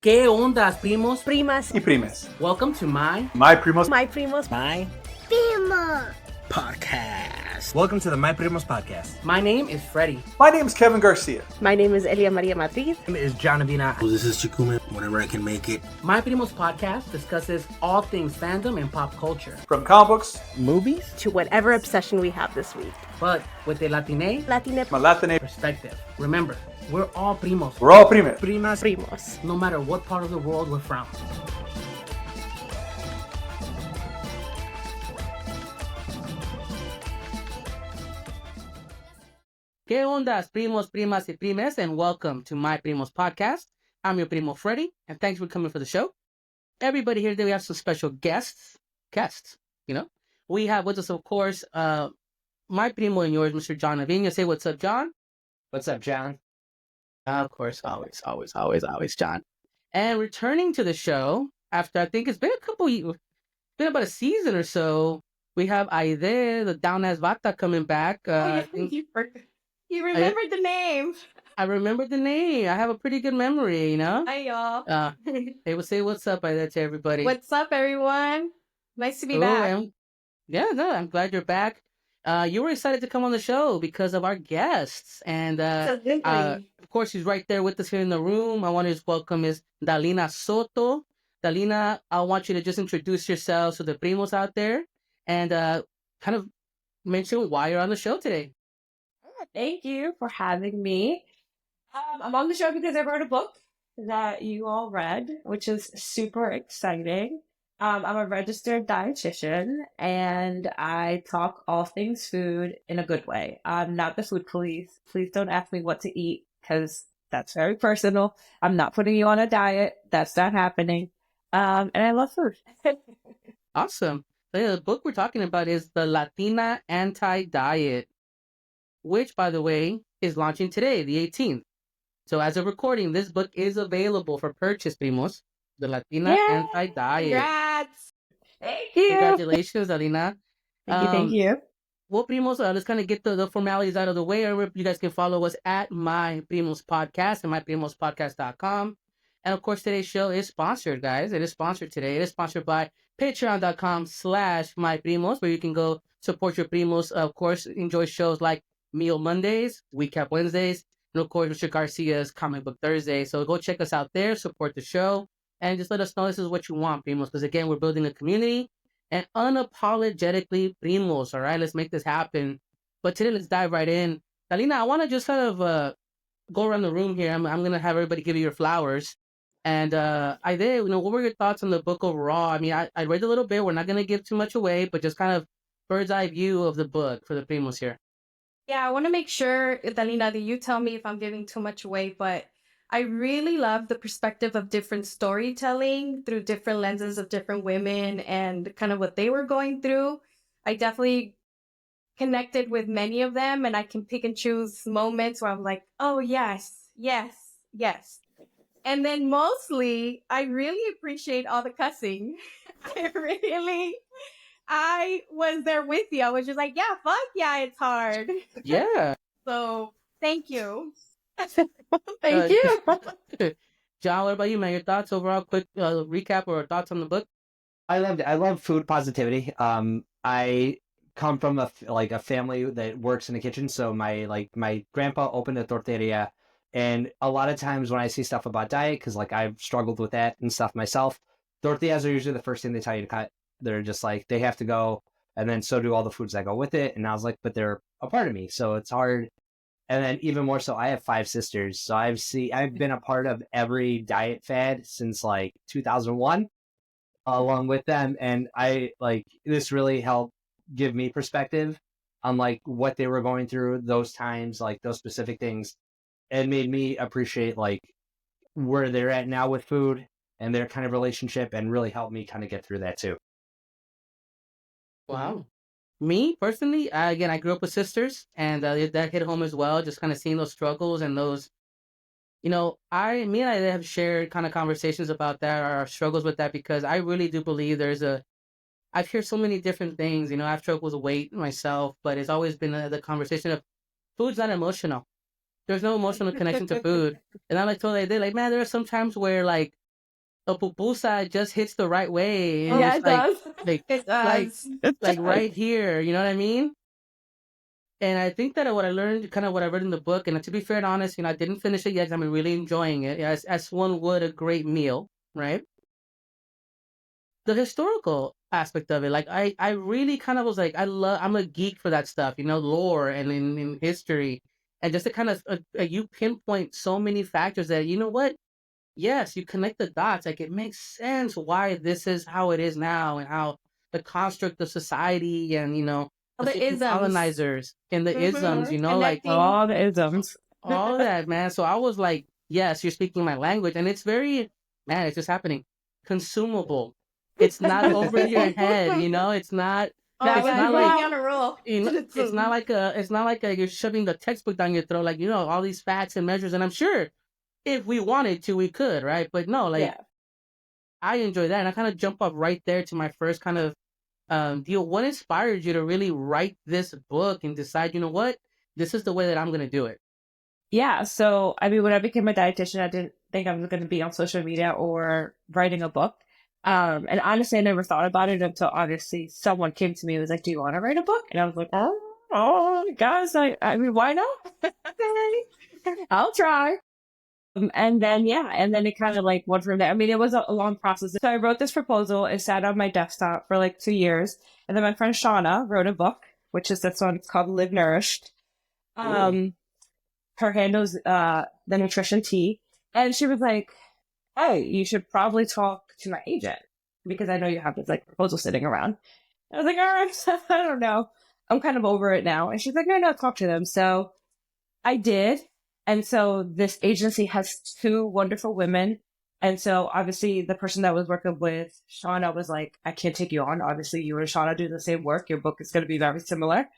¿Qué ondas, primos? Primas. Y primes. Welcome to My Primos. My Primos. My Primo. podcast. Welcome to the My Primos podcast. My name is Freddie. My name's Kevin Garcia. My name is Elia Maria Madrid. My name is John Avina. This is Chikume, whenever I can make it. My Primos podcast discusses all things fandom and pop culture, From comic books, Movies? To whatever obsession we have this week. but with a Latina Latina my Latina. perspective. Remember, we're all primos, We're all primes. Primas. Primos. no matter what part of the world we're from. ¿Qué ondas, primos, primas, y primes? And welcome to My Primos podcast. I'm your primo, Freddie, and thanks for coming for the show. Everybody here today, we have some special guests, We have with us, of course, my primo and yours, Mr. John Avina. Say what's up, John. What's up, John? Of course, always, John. And returning to the show, after I think it's been a couple years, been about a season or so, we have Aide, the down-ass Vata, coming back. You remembered the name. I remember the name. I have a pretty good memory, Hi, y'all. Hey, we'll say what's up Aide to everybody. What's up, everyone? Nice to be Oh, back. I'm glad you're back. You were excited to come on the show because of our guests. And Absolutely. of course, she's right there with us here in the room. I want to just welcome Ms. Dalina Soto. Dalina, I want you to just introduce yourself to the primos out there and kind of mention why you're on the show today. Thank you for having me. I'm on the show because I wrote a book that you all read, which is super exciting. I'm a registered dietitian, and I talk all things food in a good way. I'm not the food police. Please don't ask me what to eat, because that's very personal. I'm not putting you on a diet. That's not happening. And I love food. Awesome. The book we're talking about is the Latina Anti-Diet, which, by the way, is launching today, the 18th. So as of recording, this book is available for purchase, primos. The Latina Yay! Anti-Diet. Congrats! Thank you. Congratulations, Alina. Thank you. Well, primos, let's kind of get the formalities out of the way. Remember, you guys can follow us at My Primos Podcast and myprimospodcast.com. And of course, today's show is sponsored, guys. It is sponsored today. It is sponsored by patreon.com/myprimos, where you can go support your primos. Of course, enjoy shows like Meal Mondays, Recap Wednesdays, and of course, Mr. Garcia's Comic Book Thursday. So go check us out there, support the show, and just let us know this is what you want, primos. Because again, we're building a community and unapologetically primos. All right, let's make this happen. But today, let's dive right in. Dalina, I want to just kind of go around the room here. I'm going to have everybody give you your flowers. And Aide, what were your thoughts on the book overall? I mean, I read a little bit. We're not going to give too much away, but just kind of bird's eye view of the book for the primos here. Yeah, I want to make sure, Dalina, that you tell me if I'm giving too much away, but I really love the perspective of different storytelling through different lenses of different women and kind of what they were going through. I definitely connected with many of them, and I can pick and choose moments where I'm like, oh, yes. And then mostly, I really appreciate all the cussing. I was there with you. I was just like, yeah, fuck yeah, it's hard. Yeah. So, thank you. Thank you. John, what about you, man? Your thoughts overall? Quick recap or thoughts on the book? I love food positivity. I come from a family that works in the kitchen. So my grandpa opened a tortilleria, and a lot of times when I see stuff about diet, because I've struggled with that and stuff myself, tortillas are usually the first thing they tell you to cut. They're just they have to go, and then so do all the foods that go with it. And I was like, but they're a part of me, so it's hard. And then even more so, I have 5 sisters, so I've been a part of every diet fad since 2001, along with them, and this really helped give me perspective on what they were going through those times, those specific things, and made me appreciate where they're at now with food and their kind of relationship, and really helped me kind of get through that too. Wow. Me, personally, again, I grew up with sisters, and that hit home as well, just kind of seeing those struggles and those, me and I have shared kind of conversations about that, our struggles with that, because I really do believe I've heard so many different things, I've struggled with weight myself, but it's always been the conversation of food's not emotional. There's no emotional connection to food. And I'm totally, man, there are some times where the pupusa just hits the right way, and Yeah, it's it does. like It like does. It like does. right here. You know what I mean? And I think that what I learned, kind of what I read in the book, and to be fair and honest, I didn't finish it yet. I'm really enjoying it, as one would a great meal, right? The historical aspect of it, like I really kind of was like, I'm a geek for that stuff, lore and in history, and just to kind of you pinpoint so many factors that what, yes, you connect the dots, like it makes sense why this is how it is now, and how the construct of society, and All the the freaking isms. colonizers and the isms, like Connecting all the isms. all of that, man. So I was like, yes, you're speaking my language, and it's very, man, it's just happening, consumable. It's not over your head, It's not. That It's was not wrong like on a roll. it's not like you're shoving the textbook down your throat, like all these facts and measures. And I'm sure if we wanted to, we could, right? But no, like Yeah. I enjoy that, and I kind of jump up right there to my first kind of deal. What inspired you to really write this book and decide, what, this is the way that I'm gonna do it? Yeah. So, I mean, when I became a dietitian, I didn't think I was going to be on social media or writing a book. And honestly, I never thought about it until honestly someone came to me and was like, "Do you want to write a book?" And I was like, "Oh, guys, I mean, why not? I'll try." And then, yeah, and then it kind of like went from there. I mean, it was a long process. So I wrote this proposal. It sat on my desktop for like 2 years. And then my friend Shauna wrote a book, which is this one. It's called Live Nourished. Her handle's the nutrition tea. And she was like, "Hey, you should probably talk to my agent because I know you have this like proposal sitting around." I was like, "All right, I don't know. I'm kind of over it now." And she's like, "No, talk to them." So I did. And so this agency has two wonderful women. And so obviously the person that was working with Shauna was like, "I can't take you on. Obviously you and Shauna do the same work. Your book is going to be very similar."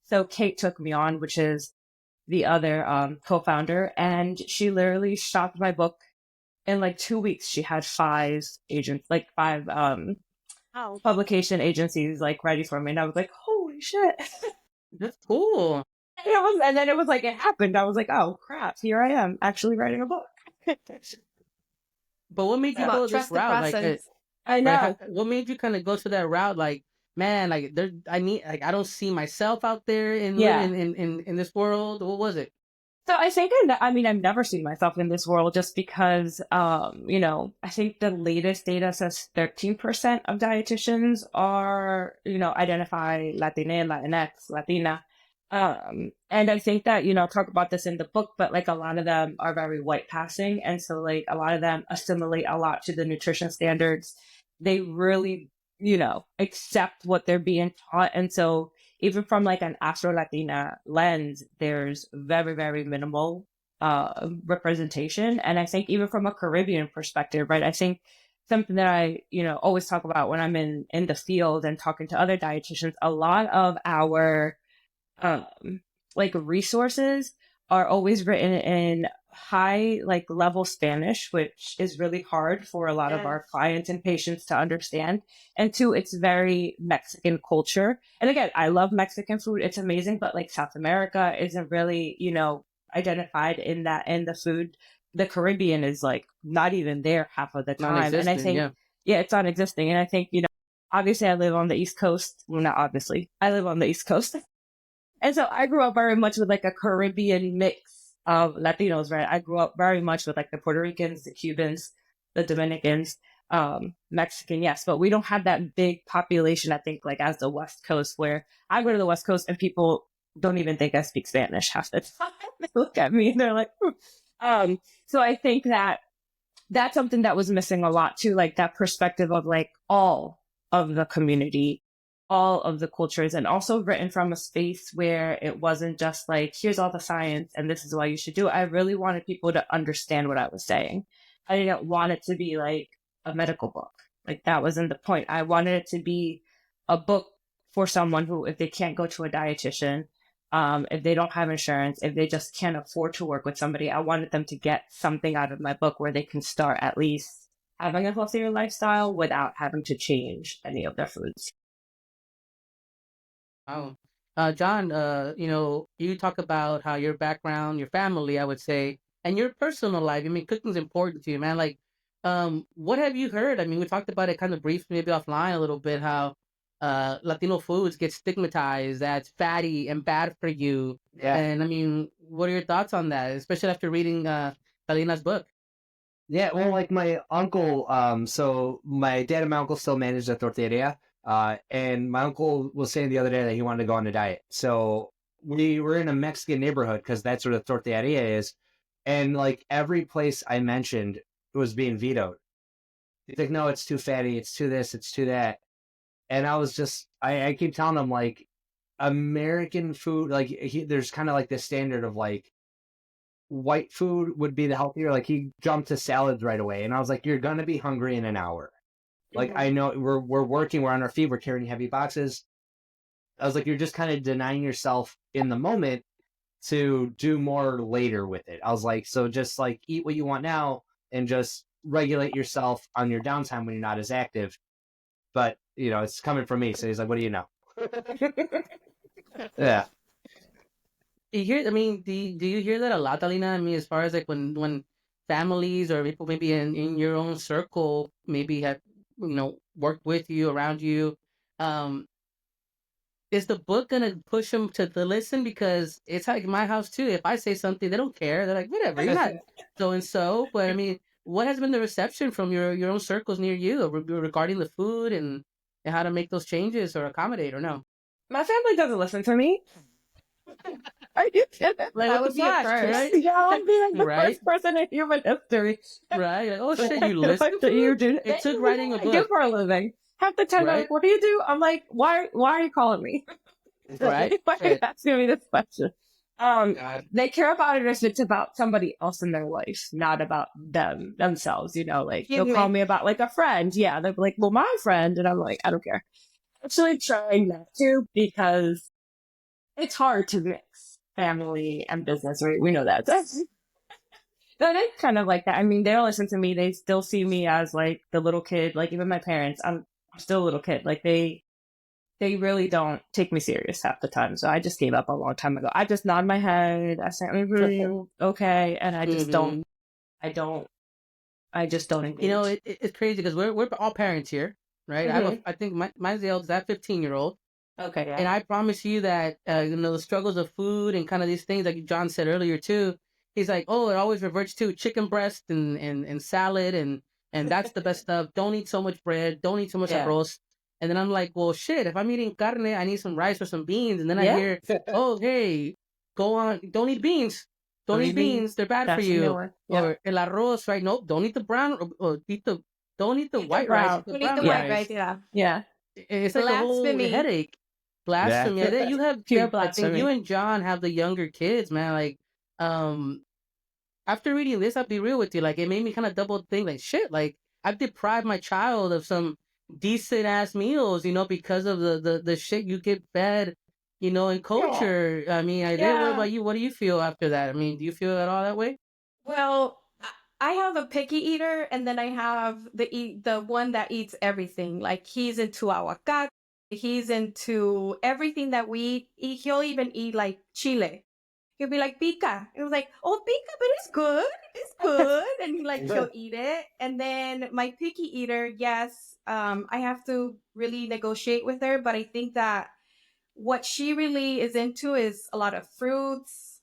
So Kate took me on, which is the other co-founder. And she literally shopped my book in like 2 weeks. She had five agents, like five publication agencies like ready for me. And I was like, "Holy shit." That's cool. And then it was like, it happened. I was like, "Oh crap, here I am actually writing a book." But what made you go this Trust the route? Like, process. I know. what made you kind of go to that route? Like, man, like I don't see myself out there Yeah. in this world. What was it? So I think, I mean, I've never seen myself in this world just because, I think the latest data says 13% of dietitians are, identify Latina, Latinx, Latina. And I think that, I'll talk about this in the book, but like a lot of them are very white passing. And so like a lot of them assimilate a lot to the nutrition standards. They really, accept what they're being taught. And so even from like an Afro-Latina lens, there's very, very minimal representation. And I think even from a Caribbean perspective, right, I think something that I, always talk about when I'm in the field and talking to other dietitians, a lot of our like resources are always written in high like level Spanish, which is really hard for a lot of our clients and patients to understand. And two, it's very Mexican culture. And again, I love Mexican food. It's amazing, but like South America isn't really, identified in the food. The Caribbean is like not even there half of the time. And I think, it's non-existing. And I think, obviously I live on the East Coast. Well, not obviously. I live on the East Coast. And so I grew up very much with like a Caribbean mix of Latinos, right? I grew up very much with like the Puerto Ricans, the Cubans, the Dominicans, Mexican, yes, but we don't have that big population, I think, like as the West Coast, where I go to the West Coast and people don't even think I speak Spanish half the time. They look at me and they're like, so I think that that's something that was missing a lot too, like that perspective of like all of the community, all of the cultures, and also written from a space where it wasn't just like, here's all the science and this is why you should do it. I really wanted people to understand what I was saying. I didn't want it to be like a medical book. Like that wasn't the point. I wanted it to be a book for someone who, if they can't go to a dietitian, if they don't have insurance, if they just can't afford to work with somebody, I wanted them to get something out of my book where they can start at least having a healthier lifestyle without having to change any of their foods. Wow. John, you talk about how your background, your family, I would say, and your personal life. I mean, cooking's important to you, man. Like, What have you heard? I mean, we talked about it kind of briefly, maybe offline a little bit, how Latino foods get stigmatized as fatty and bad for you. Yeah. And I mean, what are your thoughts on that, especially after reading Dalina's book? Yeah, well, like my uncle, so my dad and my uncle still manage the tortilleria, and my uncle was saying the other day that he wanted to go on a diet. So we were in a Mexican neighborhood because that's where the tortilleria is, and like every place I mentioned was being vetoed. He's like, no, it's too fatty, it's too this, it's too that, and I was just, I keep telling him like American food, like there's kind of like this standard of like white food would be the healthier. Like he jumped to salads right away, and I was like, "You're gonna be hungry in an hour." Like I know we're working, we're on our feet, we're carrying heavy boxes. I was like, "You're just kind of denying yourself in the moment to do more later with it." I was like, "So just like eat what you want now, and just regulate yourself on your downtime when you're not as active." But it's coming from me, so he's like, "What do you know?" Yeah. You hear? I mean, do you hear that a lot, Alina? I mean, as far as like when families or people maybe in your own circle maybe have worked with you around you, um, is the book gonna push them to listen? Because it's like my house too. If I say something, they don't care. They're like, whatever, you're not so and so. But I mean, what has been the reception from your own circles near you regarding the food and how to make those changes or accommodate or no? My family doesn't listen to me. Are you kidding? Like, I what would the be at fuck, first. right? Yeah, I'll be like the Right? first person in human history. Right? Like, oh shit, you listen What to do you it? do? It took writing a What do I book, do for a living? Half the time they're right? like, "What do you do?" I'm like, "Why? Why are you calling me? Right? Why are you Shit. asking me this question?" God. They care about it if it's about somebody else in their life, not about themselves. Like Excuse they'll call me. me about like a friend. Yeah, they'll be like, "Well, my friend," and I'm like, "I don't care." Actually, trying not to because it's hard to mix family and business. Right? We know that. But it's kind of like that. I mean, they don't listen to me. They still see me as like the little kid. Like even my parents, I'm still a little kid. Like they really don't take me serious half the time. So I just gave up a long time ago. I just nod my head. I say, okay. And I just Hmm. I just don't engage. It's crazy because we're all parents here, right? I think mine's the eldest. I have 15-year-old, Okay, and yeah. I promise you that the struggles of food and kind of these things, like John said earlier too. He's like, oh, it always reverts to chicken breast and salad and that's the best stuff. Don't eat so much bread. Don't eat so much Yeah. arroz. And then I'm like, well, shit. If I'm eating carne, I need some rice or some beans. And then I Yeah. hear, oh, hey, go on. Don't eat beans. Don't eat beans. They're bad for That's a new you. one. Yeah. Or el arroz, right? Nope. Don't eat the brown. Or eat the. Don't eat the Eat the white rice. brown. Eat the We need the brown white Yeah. rice. rice, yeah. Yeah. It's like a whole Blasphemy. headache. Yeah. Blasphemy. You have. Pure I think blasphemy. you and John have the younger kids, man. Like, um, after reading this, I'll be real with you. Like, it made me kind of double think, like, shit, like, I've deprived my child of some decent ass meals, because of the shit you get fed, in culture. I mean, what Yeah. about you? What do you feel after that? I mean, do you feel at all that way? Well, I have a picky eater, and then I have the one that eats everything. Like he's into aguacate, he's into everything that we eat. He'll even eat like chile. He'll be like pica. It was like, oh pica, but it's good. It's good. And he'll eat it. And then my picky eater, yes, I have to really negotiate with her, but I think that what she really is into is a lot of fruits,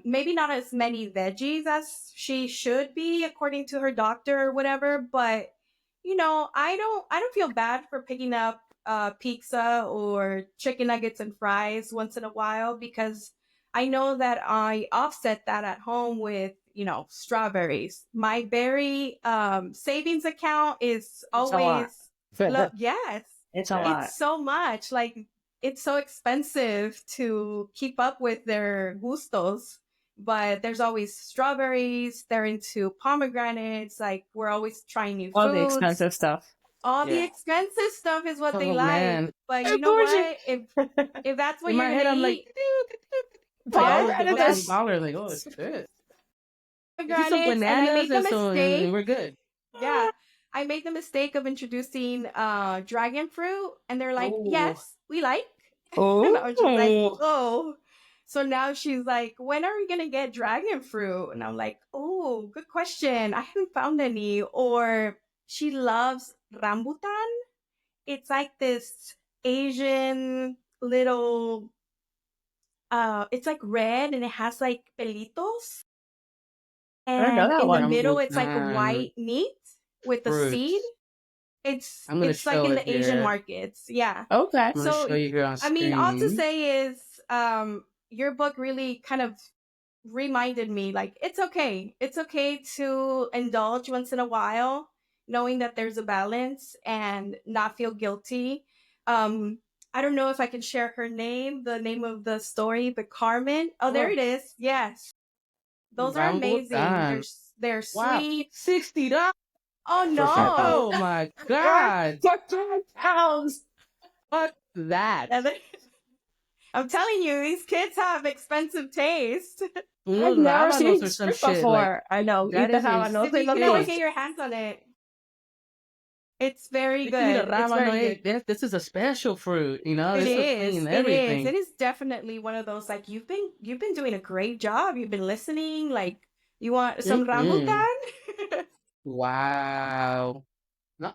maybe not as many veggies as she should be according to her doctor or whatever, but I don't feel bad for picking up pizza or chicken nuggets and fries once in a while because I know that I offset that at home with strawberries. My berry savings account is It's a lot. always yes, It's a lot. it's so much. Like it's so expensive to keep up with their gustos, but there's always strawberries. They're into pomegranates. Like we're always trying new All the foods. expensive stuff. All the Yeah. expensive stuff is what they Oh, like. man. But Of you know course what? If that's what In you're my head, gonna I'm eat, like, Pomegranate fucking is- dollar. Like, oh, shit. Give me some pomegranates, and I bananas made the and mistake. we're good. Yeah, I made the mistake of introducing dragon fruit, and they're like, Oh. "Yes, we like." And I was just like, Oh. "Oh." So now she's like, when are we going to get dragon fruit? And I'm like, oh, good question. I haven't found any. Or she loves rambutan. It's like this Asian little, it's like red and it has like pelitos. I don't know And that in the one. middle, it's like Rambutan white meat with the fruit. seed. It's I'm gonna like show in it the Asian here. markets. Yeah. Okay. I'm gonna So, show you here on I mean, all to screen. say is, your book really kind of reminded me, like, it's okay. It's okay to indulge once in a while, knowing that there's a balance and not feel guilty. Um, I don't know if I can share her name, the name of the story, but Carmen. Oh, there it is. Yes. Those are amazing. Rambutan. They're Wow, sweet. $60 Oh For 5 pounds. Oh no. my god! For 5 pounds. Fuck that! And then- I'm telling you, these kids have expensive taste. I've Unos never seen rábanos or some fruit shit. before. Like, I know. that Eat the is rábanos. If They you look can always good. get your hands on it. It's very you can eat a good. It's rábano. very good. This is a special fruit, you know. It This will is. clean It is. everything. It is definitely one of those, like, you've been doing a great job. You've been listening. Like, you want some rambutan? Wow. Girl.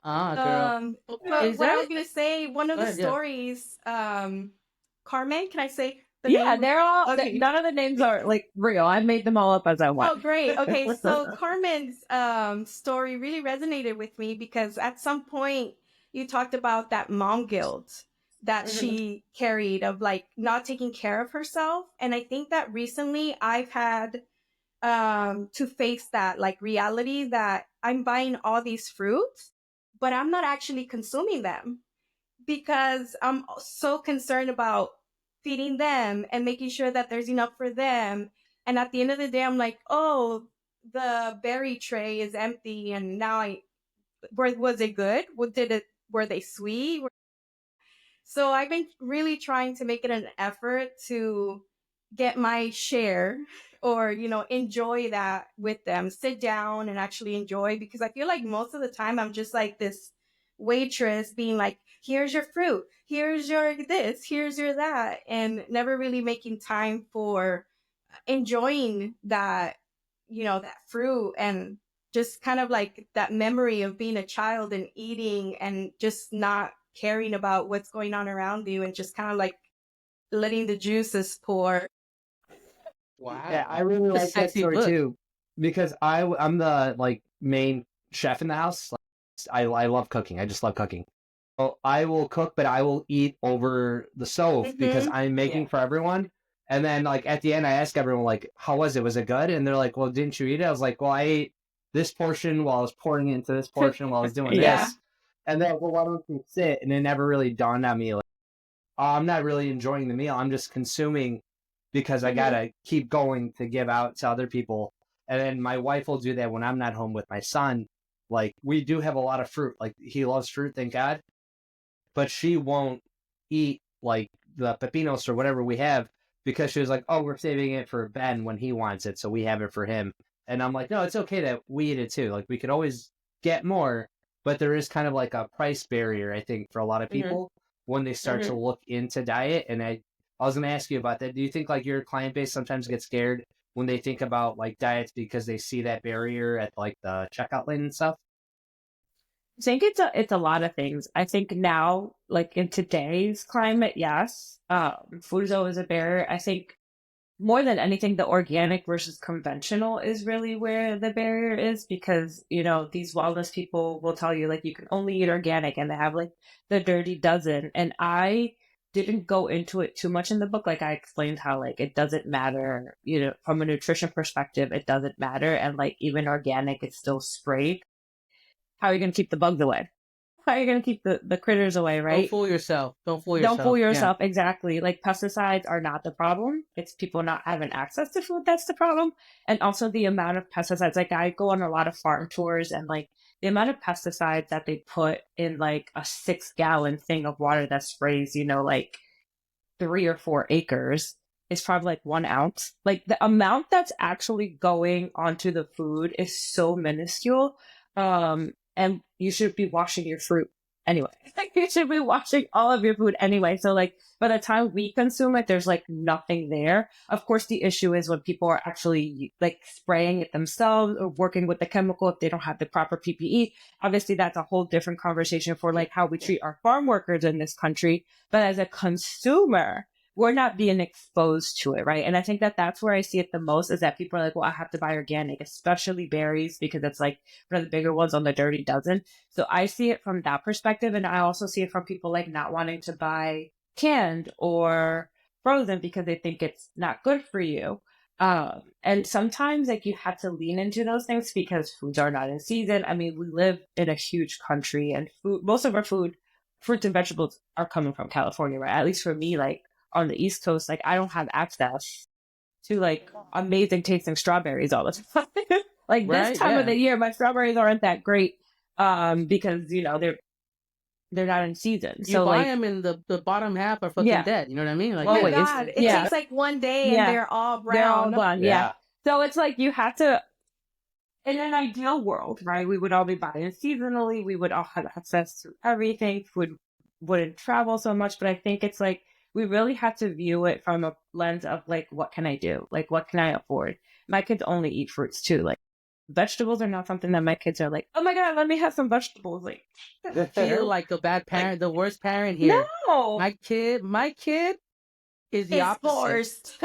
But Is what I that? was gonna say, one of Go the ahead, yeah. stories, Carmen, can I say the Yeah, name? they're all. Okay. None of the names are like real. I made them all up as I went. Oh, great. Okay, so Carmen's story really resonated with me because at some point you talked about that mom guilt that she carried of like not taking care of herself. And I think that recently I've had to face that like reality that I'm buying all these fruits, but I'm not actually consuming them because I'm so concerned about feeding them and making sure that there's enough for them. And at the end of the day, I'm like, oh, the berry tray is empty. And now was it good? Were they sweet? So I've been really trying to make it an effort to get my share or, enjoy that with them, sit down and actually enjoy, because I feel like most of the time I'm just like this waitress being like, here's your fruit, here's your this, here's your that, and never really making time for enjoying that, that fruit and just kind of like that memory of being a child and eating and just not caring about what's going on around you and just kind of like letting the juices pour. Wow. Yeah, I really It's a like that sexy story book. too, because I'm the like main chef in the house. Like, I love cooking. I just love cooking. So I will cook, but I will eat over the stove because I'm making for everyone. And then like at the end, I ask everyone like, "How was it? Was it good?" And they're like, "Well, didn't you eat it?" I was like, "Well, I ate this portion while I was pouring it into this portion while I was doing Yeah. this." And then, well, why don't you sit? And it never really dawned on me like, oh, I'm not really enjoying the meal. I'm just consuming because I gotta keep going to give out to other people. And then my wife will do that when I'm not home with my son. Like we do have a lot of fruit. Like he loves fruit, thank God. But she won't eat like the pepinos or whatever we have because she was like, oh, we're saving it for Ben when he wants it, so we have it for him. And I'm like, no, it's okay that we eat it too. Like we could always get more, but there is kind of like a price barrier, I think, for a lot of people when they start to look into diet. And I was going to ask you about that. Do you think like your client base sometimes gets scared when they think about like diets because they see that barrier at like the checkout lane and stuff? I think it's a lot of things. I think now, like in today's climate, yes, food is always a barrier. I think more than anything, the organic versus conventional is really where the barrier is because, these wellness people will tell you like you can only eat organic and they have like the dirty dozen. And I didn't go into it too much in the book. Like I explained how like it doesn't matter, from a nutrition perspective, it doesn't matter. And like even organic, it's still sprayed. How are you going to keep the bugs away? How are you going to keep the critters away, right? Don't fool yourself. Don't fool yourself. Exactly. Like pesticides are not the problem. It's people not having access to food that's the problem. And also the amount of pesticides. Like I go on a lot of farm tours and like the amount of pesticides that they put in like a 6-gallon thing of water that sprays, like 3 or 4 acres is probably like 1 ounce. Like the amount that's actually going onto the food is so minuscule. And you should be washing your fruit anyway. Like, you should be washing all of your food anyway. So like by the time we consume it, there's like nothing there. Of course, the issue is when people are actually like spraying it themselves or working with the chemical if they don't have the proper PPE. Obviously, that's a whole different conversation for like how we treat our farm workers in this country. But as a consumer, we're not being exposed to it, right? And I think that that's where I see it the most is that people are like, well, I have to buy organic, especially berries, because it's like one of the bigger ones on the dirty dozen. So I see it from that perspective. And I also see it from people like not wanting to buy canned or frozen because they think it's not good for you. And sometimes like you have to lean into those things because foods are not in season. I mean, we live in a huge country and most of our food, fruits and vegetables are coming from California, right? At least for me, like, on the East Coast, like I don't have access to like amazing tasting strawberries all the time. Like Right, this time yeah. of the year, my strawberries aren't that great because you know they're not in season. You So buy like them and the bottom half are fucking Yeah. dead. You know what I mean? Like, Oh my Always. God. It Yeah. takes like one day Yeah. and they're all brown. they're all gone. Yeah. Yeah. So it's like you have to. In an ideal world, right? We would all be buying seasonally. We would all have access to everything. Food wouldn't travel so much, but I think it's like we really have to view it from a lens of like, what can I do? Like, what can I afford? My kids only eat fruits too. Like, vegetables are not something that my kids are like, oh my God, let me have some vegetables. Like, feel like the bad parent, the worst parent here. no. My kid is the It's opposite. forced.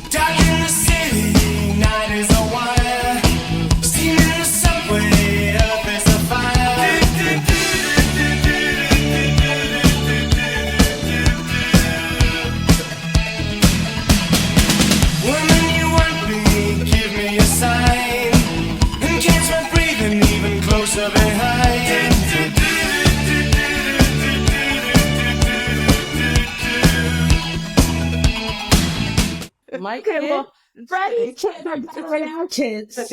Dark in the city, night is a wire. Steam in the subway, earth is a fire. Woman, you want me, give me a sign. And catch my breathing even closer behind. My Okay, kid. well, Freddie's kids are better than our kids.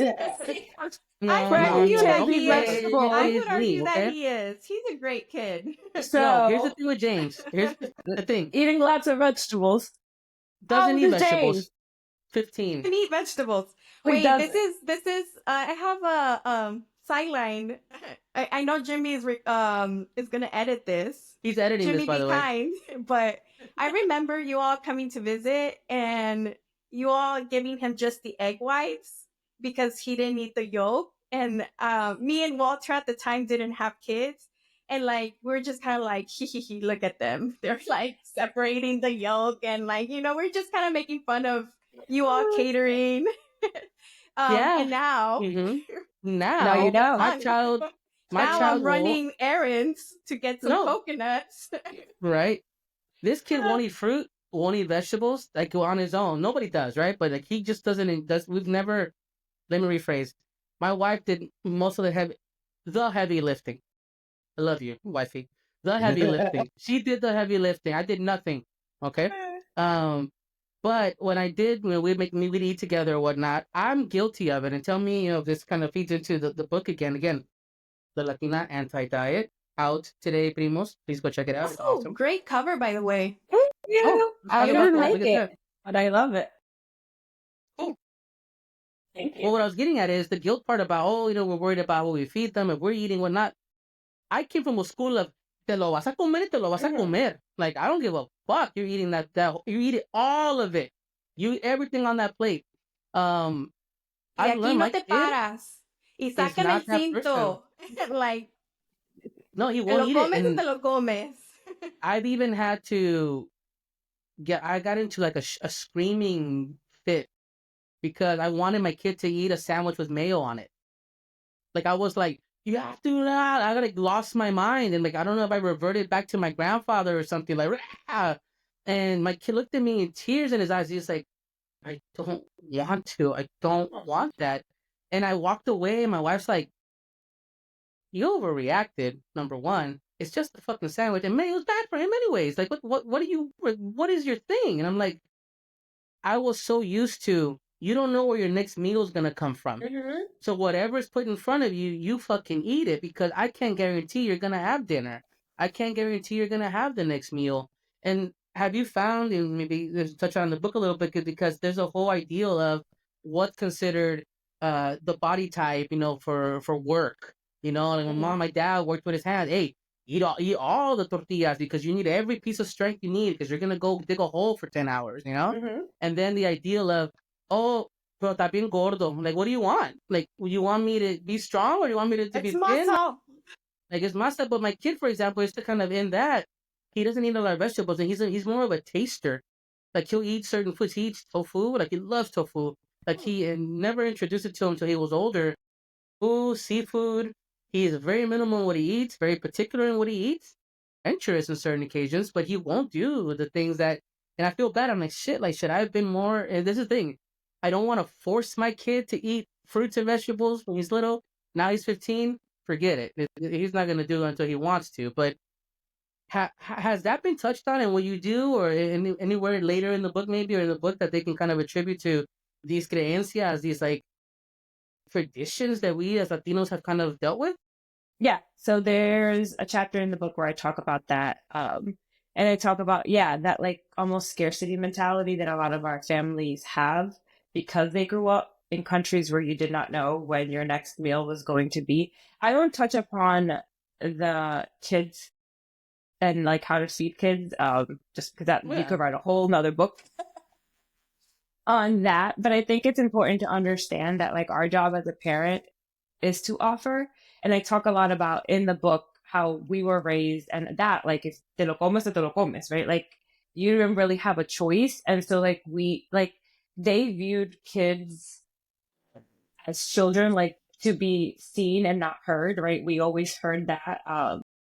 No, I would Freddie, argue you that don't he eat is. vegetables. I He's would argue me, that okay? he is. He's a great kid. So No, here's the thing with James. Here's the thing. eating lots of vegetables. Doesn't Oh, eat the vegetables. James. 15. Can eat vegetables. Wait, Wait, does this is I have a sideline. I know Jimmy is gonna edit this. He's editing Jimmy this, by be the way. kind, but I remember you all coming to visit and you all giving him just the egg whites because he didn't eat the yolk. And me and Walter at the time didn't have kids. And like we're just kind of like hee, look at them. They're like separating the yolk and like, you know, we're just kind of making fun of you all catering. Yeah. And now Mm-hmm. Now you know. My child now will- I'm running errands to get some No. coconuts. right? This kid won't eat fruit, won't eat vegetables, like on his own. Nobody does, right? But like he just doesn't. We've never. Let me rephrase. My wife did most of the heavy lifting. I love you, wifey. The heavy lifting. She did the heavy lifting. I did nothing. Okay. But when I did, when we'd eat together or whatnot, I'm guilty of it. And tell me, this kind of feeds into the book again. Again, the Latina Anti-Diet, out today, Primos. Please go check it out. It's Oh, awesome. great cover, by the way. Yeah, Oh, I look at didn't that, like look at it, that. but I love it. Cool. Thank you. Well, what I was getting at is the guilt part about, we're worried about what we feed them, if we're eating whatnot. I came from a school of, te lo vas a comer y te lo vas a comer. Like, I don't give a fuck. You're eating that you eat all of it. You eat everything on that plate. Y I've aquí learned no my te kid paras. Y sácame el not that cinto. Like, No, he te won't lo eat it. comes y And te lo comes. I've even had to I got into like a screaming fit because I wanted my kid to eat a sandwich with mayo on it. Like, I was like, you have to not. I like lost my mind. And like, I don't know if I reverted back to my grandfather or something like, "Rah!" And my kid looked at me in tears in his eyes. He's like, I don't want to. I don't want that. And I walked away. And my wife's like, you overreacted. Number one, it's just a fucking sandwich, and mayo's bad for him anyways. Like, what is your thing? And I'm like, I was so used to, you don't know where your next meal is gonna come from. So whatever's put in front of you, you fucking eat it, because I can't guarantee you're gonna have dinner. I can't guarantee you're gonna have the next meal. And have you found, and maybe just touch on the book a little bit, because there's a whole ideal of what's considered the body type, for work. Like my Mhm. mom, my dad worked with his hands. Hey, eat all the tortillas because you need every piece of strength you need because you're gonna go dig a hole for 10 hours. Mhm. And then the ideal of, oh, pero está bien gordo. Like, what do you want? Like, you want me to be strong or you want me to It's be thin? muscle. Like, it's masa. But my kid, for example, is to kind of in that he doesn't eat a lot of vegetables, and he's more of a taster. Like, he'll eat certain foods. He eats tofu. Like, he loves tofu. Like, he and never introduced it to him until he was older. Food, seafood. He is very minimal in what he eats. Very particular in what he eats. Adventurous in certain occasions, but he won't do the things that. And I feel bad. I'm like, shit. Like, should I have been more? And this is the thing. I don't want to force my kid to eat fruits and vegetables when he's little. Now he's 15. Forget it. He's not gonna do it until he wants to. But has that been touched on, and what you do, or anywhere later in the book, maybe, or in the book that they can kind of attribute to these creencias, these like traditions that we as Latinos have kind of dealt with? Yeah. So there's a chapter in the book where I talk about that. And I talk about, yeah, that like almost scarcity mentality that a lot of our families have because they grew up in countries where you did not know when your next meal was going to be. I don't touch upon the kids and like how to feed kids, just because that you Yeah. could write a whole nother book on that. But I think it's important to understand that like our job as a parent is to offer. And I talk a lot about in the book how we were raised and that like if te lo comes, te lo comes, right? Like you didn't really have a choice. And so like they viewed kids as children, like to be seen and not heard, right? We always heard that.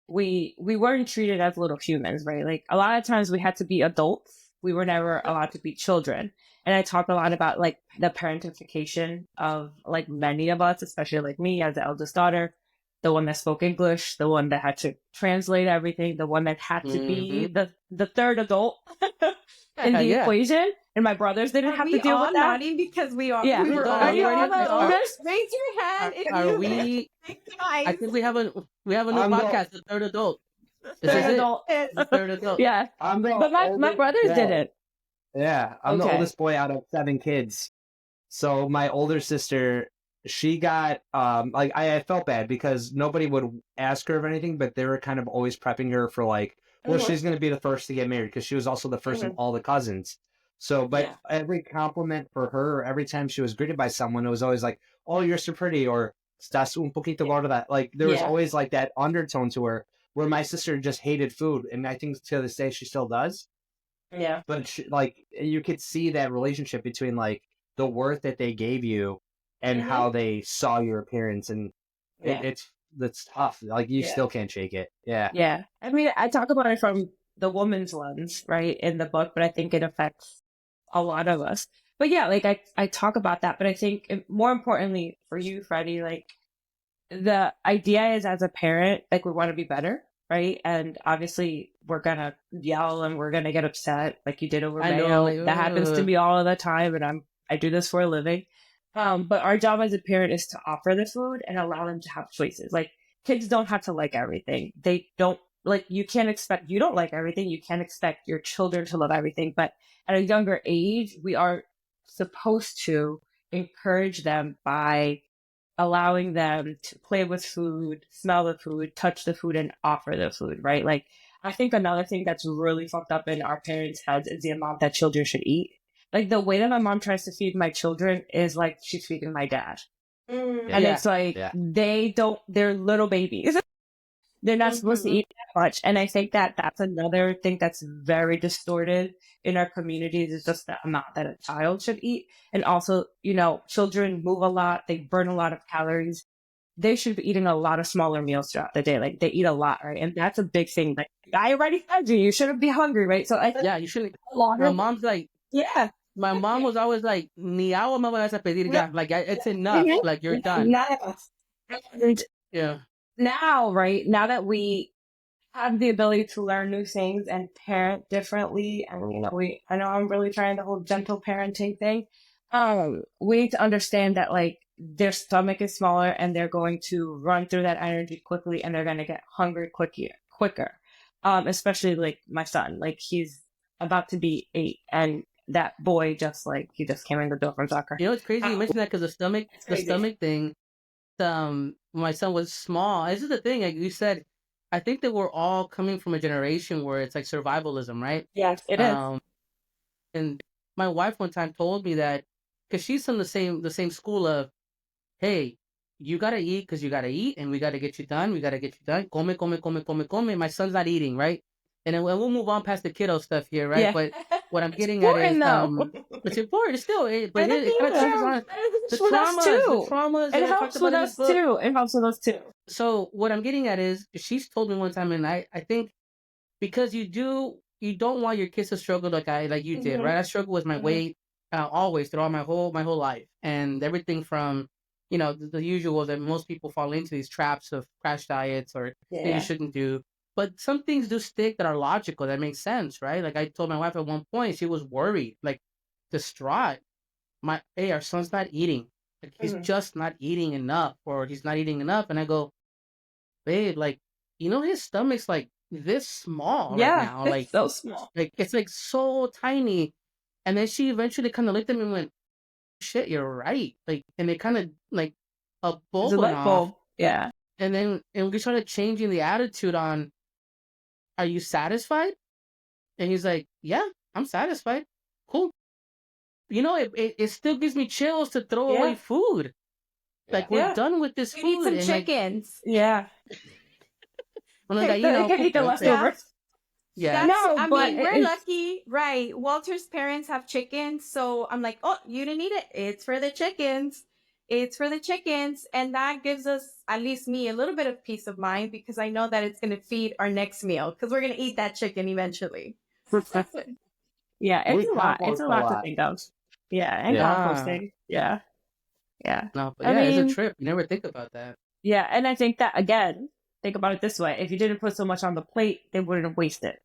We weren't treated as little humans, right? Like a lot of times we had to be adults. We were never allowed to be children. And I talk a lot about like the parentification of like many of us, especially like me as the eldest daughter, the one that spoke English, the one that had to translate everything, the one that had to be the third adult in the Yeah. equation. And my brothers didn't Are have to we deal all with that. nodding because we are? Yeah. We were Are all you all ready? the oldest. Raise your hand if Are you we? think I twice. think we have a new I'm the- podcast, the third adult. This Third is it. adult. The third adult. Yeah. I'm the But my oldest- brothers yeah. didn't. Yeah, I'm the Okay. oldest boy out of 7 kids. So my older sister, she got like I felt bad because nobody would ask her of anything, but they were kind of always prepping her for like, well, Mhm. she's gonna be the first to get married because she was also the 1st of all the cousins. So, but Yeah. every compliment for her, every time she was greeted by someone, it was always like, "Oh, you're so pretty," or "Estás un poquito gorda." Like there was Yeah. always like that undertone to her, where my sister just hated food, and I think to this day she still does. Yeah. But like you could see that relationship between like the worth that they gave you and Mhm. how they saw your appearance, and Yeah. that's tough. Like you Yeah. still can't shake it. Yeah. Yeah. I mean, I talk about it from the woman's lens, right, in the book, but I think it affects a lot of us. But yeah, like I talk about that, but I think more importantly for you, Freddie, like the idea is as a parent, like we want to be better, right? And obviously we're gonna yell and we're gonna get upset, like you did over I know, mayo. like, That happens to ugh. me all of the time, and I do this for a living. But our job as a parent is to offer the food and allow them to have choices. Like kids don't have to like everything. They don't like you can't expect you don't like everything. You can't expect your children to love everything. But at a younger age, we are supposed to encourage them by allowing them to play with food, smell the food, touch the food, and offer the food, right? Like, I think another thing that's really fucked up in our parents' heads is the amount that children should eat. Like, the way that my mom tries to feed my children is like she's feeding my dad. And Yeah. it's like, Yeah. they're little babies. They're not supposed to eat that much. And I think that that's another thing that's very distorted in our communities is just the amount that a child should eat. And also, children move a lot. They burn a lot of calories. They should be eating a lot of smaller meals throughout the day. Like they eat a lot, right? And that's a big thing. Like I already fed you. You shouldn't be hungry, right? So I think Yeah, you shouldn't. a lot My of, mom's like, yeah. my mom was always like, "Ni agua me vayas a pedir ya." Like, it's enough. Mhm. Like, you're done. And Yeah. now, right, now that we have the ability to learn new things and parent differently, and I know I'm really trying the whole gentle parenting thing. We need to understand that like their stomach is smaller and they're going to run through that energy quickly and they're going to get hungry quicker. Especially like my son, like he's about to be 8, and that boy he just came in the door from soccer. You know, it's crazy you mentioned that because the crazy. stomach thing. When my son was small, this is the thing. Like you said, I think that we're all coming from a generation where it's like survivalism, right? Yes, it is. And my wife one time told me that because she's from the same school of, hey, you gotta eat because you gotta eat, and we gotta get you done. We gotta get you done. Come, come, come, come, come. My son's not eating, right? And then we'll move on past the kiddo stuff here, right? Yeah. But what I'm It's getting at is, important, though. it's important still, but And I it think kind of touches on it's the with us too. traumas It that I helps talked about with in us this book. too. It helps with us too. So what I'm getting at is, she's told me one time, and I think because you don't want your kids to struggle like you did, Mhm. right? I struggled with my Mhm. weight always throughout my whole life, and everything from the usual that most people fall into, these traps of crash diets or things you Yeah. shouldn't do. But some things do stick that are logical, that make sense, right? Like I told my wife at one point, she was worried, like distraught. Hey, our son's not eating. Like he's Mhm. just not eating enough, or he's not eating enough. And I go, babe, like, his stomach's like this small right Yeah, now. it's so small. Like it's like so tiny. And then she eventually kind of looked at me and went, shit, you're right. Like, and it kind of like a It's bulb a went light off. bulb. Yeah. And we started changing the attitude on, are you satisfied? And he's like, yeah, I'm satisfied. Cool. It still gives me chills to throw away Yeah. food. Like we're Yeah. done with this You need food. some And like, chickens. Yeah. I'm You like, can eat the okay. leftovers. Yeah. No, I but mean, we're it's lucky, right? Walter's parents have chickens, so I'm like, oh, you didn't eat it. It's for the chickens. It's for the chickens. And that gives us, at least me, a little bit of peace of mind because I know that it's going to feed our next meal because we're going to eat that chicken eventually. yeah, We it's a lot. It's compost a a lot to lot. think of. Yeah, and Yeah. composting. Yeah. Yeah. No, but I yeah, it's a mean, trip. You never think about that. yeah, and I think that again, think about it this way. If you didn't put so much on the plate, they wouldn't have wasted.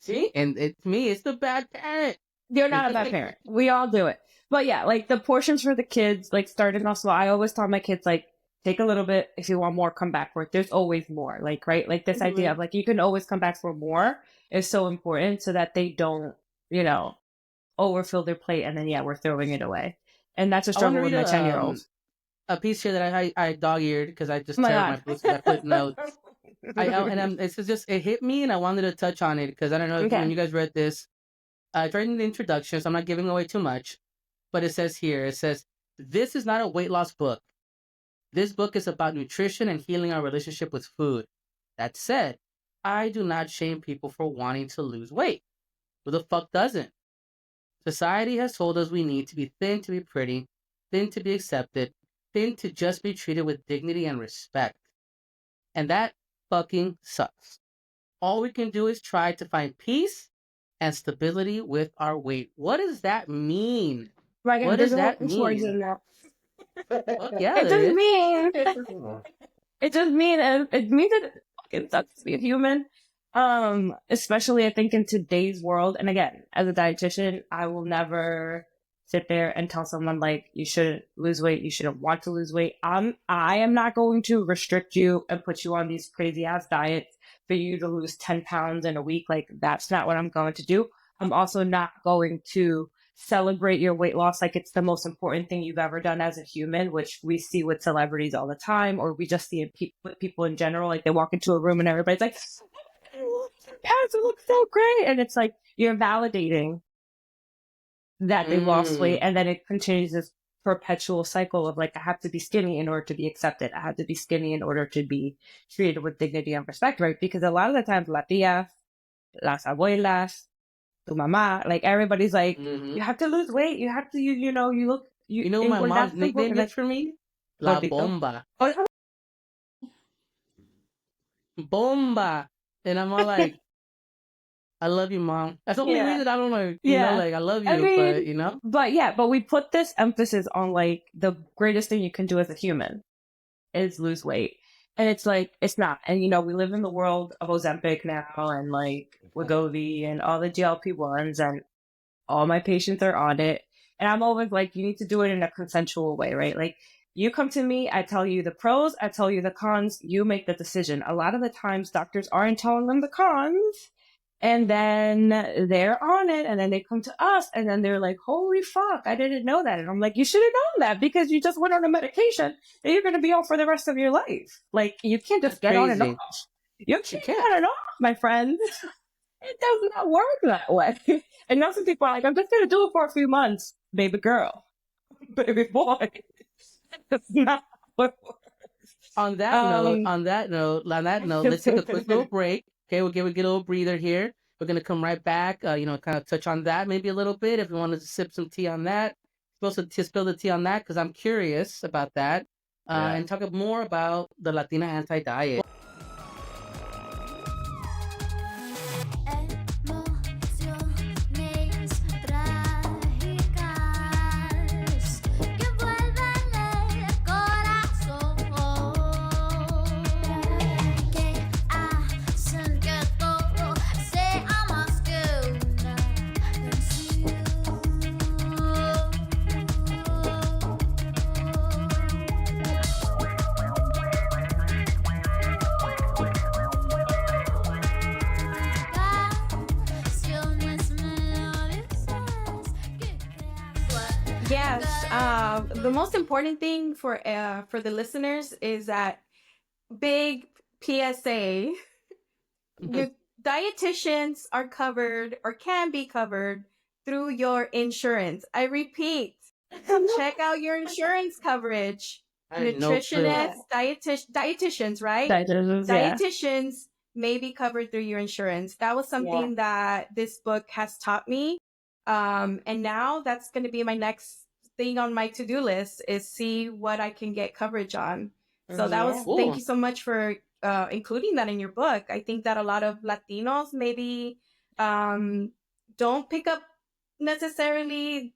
See? And it's me. It's the bad parent. You're not a bad parent. We all do it. But yeah, like the portions for the kids, like starting off slow. I always tell my kids, like, take a little bit. If you want more, come back for it. There's always more. Like, right? Like this idea of like, you can always come back for more is so important so that they don't, overfill their plate and then, yeah, we're throwing it away. And that's a I want to struggle with read my 10-year-old. a piece here that I dog-eared because I just Oh my tear up God. my books. I put notes. It hit me, and I wanted to touch on it because I don't know if Okay. when you guys read this. During the introduction, so I'm not giving away too much, but it says, this is not a weight loss book. This book is about nutrition and healing our relationship with food. That said, I do not shame people for wanting to lose weight. Who the fuck doesn't? Society has told us we need to be thin to be pretty, thin to be accepted, thin to just be treated with dignity and respect. And that fucking sucks. All we can do is try to find peace and stability with our weight. What does that mean? Right, What does that words mean? in there. Fuck yeah, It there just is. means it means that it fucking sucks to be a human. Especially I think in today's world. And again, as a dietitian, I will never sit there and tell someone like you shouldn't lose weight, you shouldn't want to lose weight. I am not going to restrict you and put you on these crazy ass diets for you to lose 10 pounds in a week. Like that's not what I'm going to do. I'm also not going to celebrate your weight loss like it's the most important thing you've ever done as a human, which we see with celebrities all the time, or we just see in with people in general. Like they walk into a room and everybody's like, pounds, it looks so great. And it's like you're validating that they lost weight, and then it continues this perpetual cycle of like, I have to be skinny in order to be accepted. I have to be skinny in order to be treated with dignity and respect, right? Because a lot of the times, la tia, las abuelas, tu mamá, like everybody's like, you have to lose weight. You have to, you look. You know what my mom's nickname is for me? La Gordito. Bomba. Oh, Bomba. And I'm all like, I love you, Mom. That's the only Yeah. reason I don't know. Yeah. Like, I love you, I mean, but, you know? But we put this emphasis on like the greatest thing you can do as a human is lose weight. And it's like, it's not. And, we live in the world of Ozempic now and like Wegovy and all the GLP-1s, and all my patients are on it. And I'm always like, you need to do it in a consensual way, right? Like, you come to me, I tell you the pros, I tell you the cons, you make the decision. A lot of the times doctors aren't telling them the cons, And then they're on it, and then they come to us, and then they're like, holy fuck, I didn't know that. And I'm like, you should have known that because you just went on a medication that you're going to be on for the rest of your life. Like, you can't just get on and Crazy. off. You can't get on and off, my friend. It does not work that way. And now some people are like, I'm just going to do it for a few months. Baby girl. Baby boy. That's not what works. On that note, let's take a quick little break. Okay, we'll get a little breather here. We're gonna come right back. Kind of touch on that maybe a little bit. If you wanted to sip some tea on that, spill the tea on that because I'm curious about that. And talk more about the Latina Anti-Diet. Yes. The most important thing for the listeners is that big PSA. Your dietitians are covered or can be covered through your insurance. I repeat, check out your insurance coverage. Nutritionists, dietitians, right? Dietitians may be covered through your insurance. That was something that this book has taught me. And now that's going to be my next thing on my to-do list is see what I can get coverage on. So that was, thank you so much for including that in your book. I think that a lot of Latinos maybe don't pick up necessarily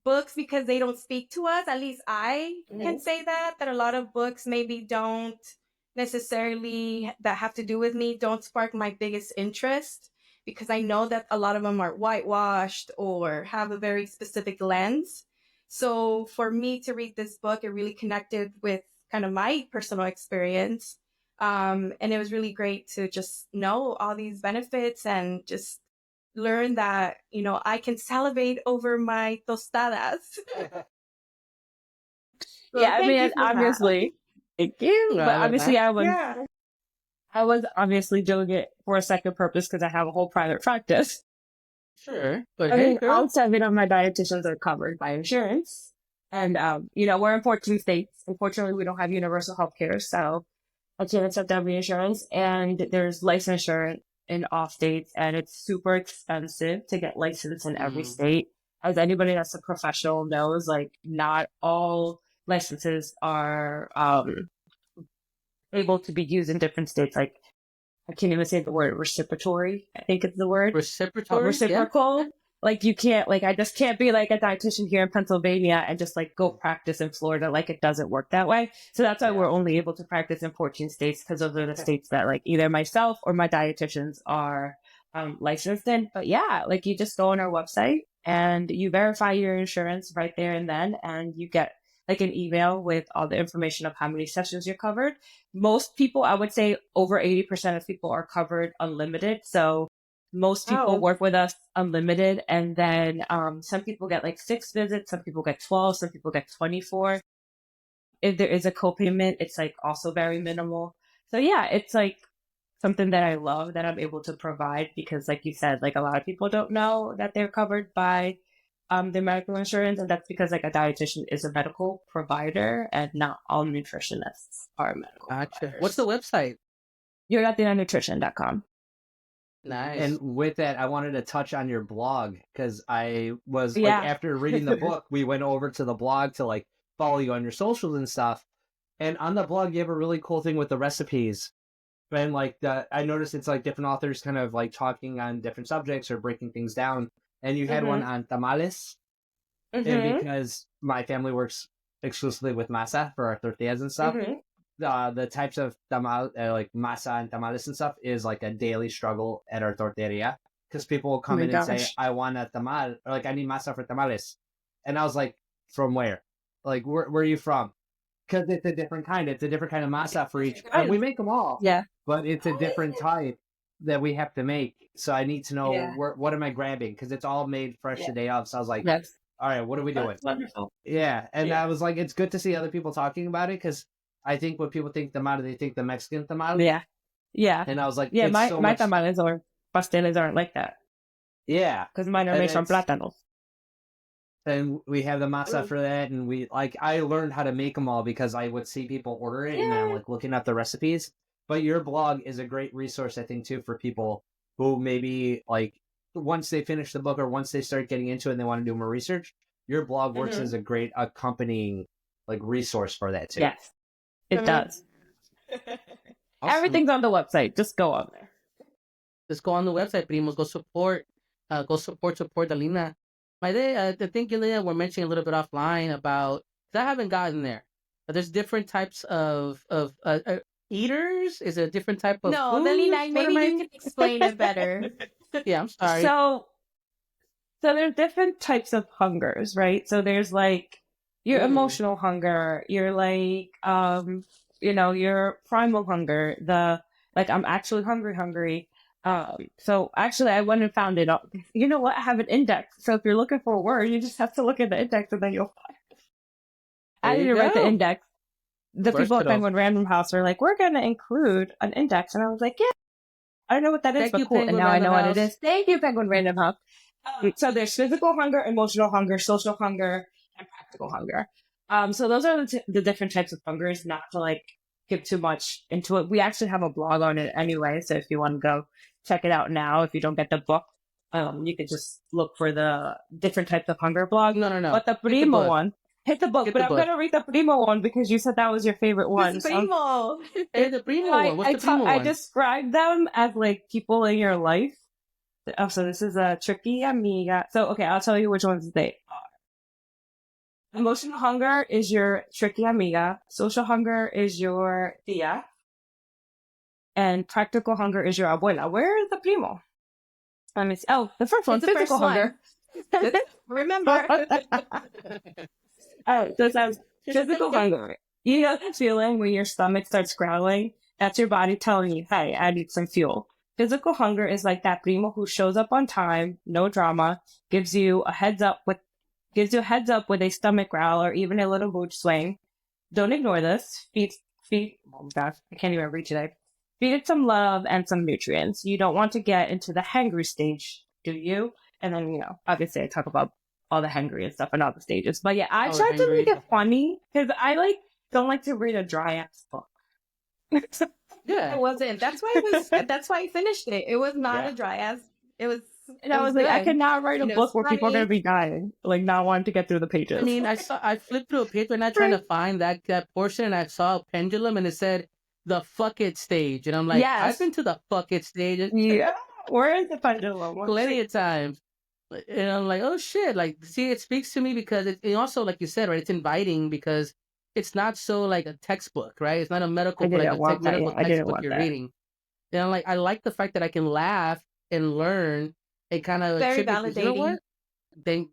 books because they don't speak to us. At least I can say that a lot of books maybe don't necessarily that have to do with me don't spark my biggest interest because I know that a lot of them are whitewashed or have a very specific lens. So for me to read this book, it really connected with kind of my personal experience. And it was really great to just know all these benefits and just learn that, I can salivate over my tostadas. So Yeah, I thank mean, you for that. obviously, thank you. Yeah, But I love obviously, that. I was obviously doing it for a second purpose because I have a whole private practice. Sure, but I hey, mean, girl. all 7 of my dietitians are covered by insurance. And, we're in 14 states. Unfortunately, we don't have universal health care, so I can't accept every insurance. And there's licensure in all states, and it's super expensive to get licensed in every state. As anybody that's a professional knows, like, not all licenses are able to be used in different states. Like, I can't even say the word reciprocatory. I think it's the word. Reciprocal. Yeah. Like, you can't, like, I just can't be like a dietitian here in Pennsylvania and just like go practice in Florida. Like, it doesn't work that way. So that's why we're only able to practice in 14 states because those are the states that like either myself or my dietitians are licensed in. But yeah, like you just go on our website and you verify your insurance right there and then, and you get like an email with all the information of how many sessions you're covered. Most people, I would say over 80% of people are covered unlimited. So most people work with us unlimited. And then some people get like 6 visits, some people get 12, some people get 24. If there is a copayment, it's like also very minimal. So yeah, it's like something that I love that I'm able to provide because like you said, like a lot of people don't know that they're covered by the medical insurance, and that's because like a dietitian is a medical provider and not all nutritionists are medical providers. What's the website? You're LatinaNutrition.com. Nice. And with that, I wanted to touch on your blog because I was like, after reading the book, we went over to the blog to like follow you on your socials and stuff. And on the blog, you have a really cool thing with the recipes. And like I noticed it's like different authors kind of like talking on different subjects or breaking things down. And you had one on tamales. And because my family works exclusively with masa for our tortillas and stuff, the types of tamal, like masa and tamales and stuff is like a daily struggle at our tortilleria. Because people will come in and say, I want a tamal, or like I need masa for tamales. And I was like, from where? Like, where are you from? Because it's a different kind. It's a different kind of masa for each. And we make them all. Yeah. But it's a different type. that we have to make. So I need to know Yeah. what am I grabbing, because it's all made fresh Yeah. the day of. So I was like, Yes. all right, what are we doing? That's wonderful. Yeah, and Yeah. I was like, it's good to see other people talking about it, because I think when people think tamale, they think the Mexican tamale. Yeah. Yeah. And I was like, Yeah, it's my so my much. tamales or pasteles aren't like that Yeah, because mine are And made from it's- plátanos. and we have the masa Mm. for that, and I learned how to make them all because I would see people order it, and I'm Yeah. like looking at the recipes. But your blog is a great resource, I think, too, for people who maybe like once they finish the book or once they start getting into it and they want to do more research. Your blog works Mhm. as a great accompanying like resource for that too. Yes, it does. Awesome. Everything's on the website. Just go on there. Just go on the website, Primos. Go support Dalina. I think you and Leah were mentioning a little bit offline about, because I haven't gotten there. But there's different types of eaters. Is it a different type of No, food? Dalina, maybe you can explain it better. Yeah, I'm sorry. So there's different types of hungers, right? So there's like your emotional hunger, your like your primal hunger, the like I'm actually hungry. So actually I went and found it up. You know what? I have an index. So if you're looking for a word, you just have to look at the index and then you'll find it. I There you didn't write the go. index. The people at Versatile. Penguin Random House are like, we're gonna include an index, and I was like, yeah, I don't know what that is, Thank but you, cool. And Penguin now I know what Random it House. is. Thank you, Penguin Random House. So there's physical hunger, emotional hunger, social hunger, and practical hunger. So those are the different types of hungers. Not to like give too much into it. We actually have a blog on it anyway. So if you want to go check it out now, if you don't get the book, you can just look for the different types of hunger blog. No. But the Hit the Primo book. one, hit the book. Get But the I'm book. gonna read the Primo one because you said that was your favorite one. It's So Primo. Hey, the Primo one. What's the Primo I one? describe them as like people in your life. Oh, so this is a tricky amiga. So okay, I'll tell you which ones they are. Emotional hunger is your tricky amiga. Social hunger is your tia. And practical hunger is your abuela. Where is the primo? Let me see. Oh, the first one, It's the first physical hunger. Remember? Oh, so it says physical hunger. You know that feeling when your stomach starts growling? That's your body telling you, hey, I need some fuel. Physical hunger is like that primo who shows up on time, no drama, gives you a heads up with a stomach growl or even a little mood swing. Don't ignore this. Feed oh my gosh, I can't even read today. Feed it some love and some nutrients. You don't want to get into the hangry stage, do you? And then, obviously I talk about all the hangry and stuff and all the stages. But yeah, I All the tried to make hangry. it funny because I don't like to read a dry ass book. Yeah. It wasn't. That's why I finished it. It was not Yeah. a dry ass. It was. And I was like, I good. cannot write a And it book was where people are funny. going to be dying, like not wanting to get through the pages. I mean, I flipped through a page and I trying to find that portion, and I saw a pendulum, and it said the fuck it stage, and I'm like, Yes. I've been to the fuck it stage Yeah. Where is the pendulum? plenty of times, and I'm like, oh shit, like, see, it speaks to me because it also, like you said, right, it's inviting because it's not so like a textbook, right? It's not a medical, I didn't like a want that, medical yeah, I didn't textbook want you're that. reading. And I'm like, I like the fact that I can laugh and learn and kind of Very You know validating. what?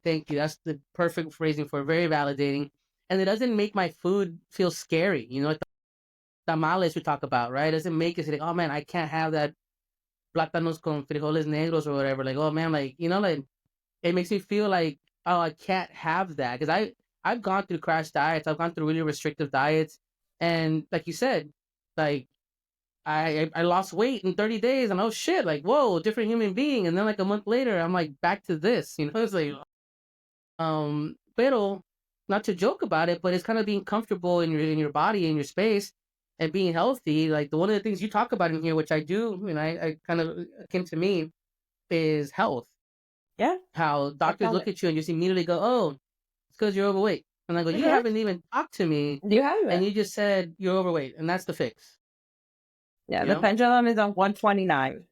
Thank you. That's the perfect phrasing for very validating. And it doesn't make my food feel scary. Like the tamales we talk about, right? It doesn't make it say, like, oh man, I can't have that plátanos con frijoles negros or whatever. Like, oh man, like, like it makes me feel like, oh, I can't have that. Because I've gone through crash diets. I've gone through really restrictive diets. And like you said, like, I lost weight in 30 days and oh shit, like, whoa, different human being. And then like a month later, I'm like back to this, it's like, pero not to joke about it, but it's kind of being comfortable in your body, in your space, and being healthy. Like one of the things you talk about in here, which I do, and I kind of akin to me, is health. Yeah. How doctors look at you and just immediately go, oh, it's because you're overweight. And I go, you Mhm. haven't even talked to me, You have it. and you just said you're overweight, and that's the fix. Yeah, You the know? pendulum is on 129.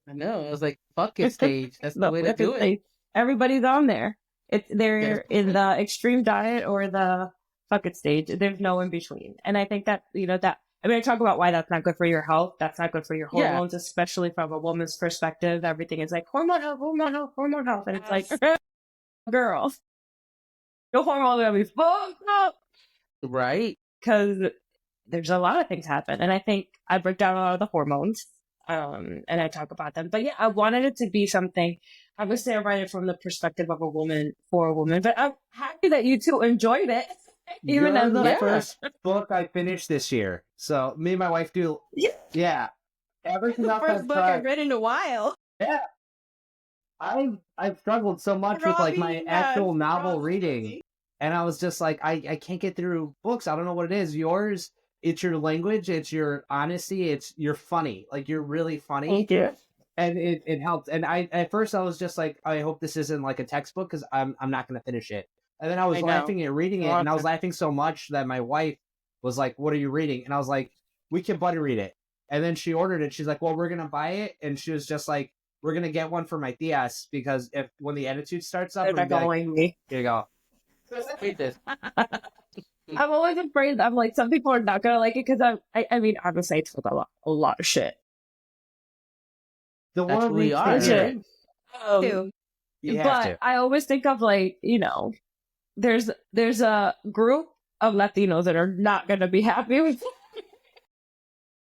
I know. I was like, fuck it, stage. That's the way to Look, do it. everybody's on there. They're Yes. in the extreme diet or the fuck it stage. There's no in between. And I think that, I talk about why that's not good for your health. That's not good for your Yeah. hormones, especially from a woman's perspective. Everything is like hormone health, hormone health, hormone health. And it's like, girl, your hormones are going to be fucked up. Right. Because there's a lot of things happen. And I think I break down a lot of the hormones. and I talk about them. But yeah, I wanted it to be something. Obviously, I write it from the perspective of a woman for a woman, but I'm happy that you two enjoyed it, even You're as the like, first book I finished this year. So me and my wife do. Yeah. Everything The else first I've book I've tried. read in a while. Yeah. I've struggled so much with like my Robbie, actual yes, novel Robbie. reading. And I was just like, I can't get through books. I don't know what it is. Yours, it's your language, it's your honesty, you're funny. Like you're really funny. thank you. And it helped. And I at first I was just like, I hope this isn't like a textbook because I'm not gonna finish it. And then I was I know. laughing at reading it, Well, and I was laughing so much that my wife was like, "What are you reading?" And I was like, "We can buddy read it." And then she ordered it. She's like, "Well, we're gonna buy it," and she was just like, "We're gonna get one for my tias because if when the attitude starts up, They're we're not gonna be gonna like, like me. here you go." Read this. I'm always afraid. I'm like, some people are not gonna like it because I mean, obviously, I took a lot of shit. The That's one who we reads are, the right? other. Too. You have But to. I always think of like, there's a group of Latinos that are not gonna be happy with.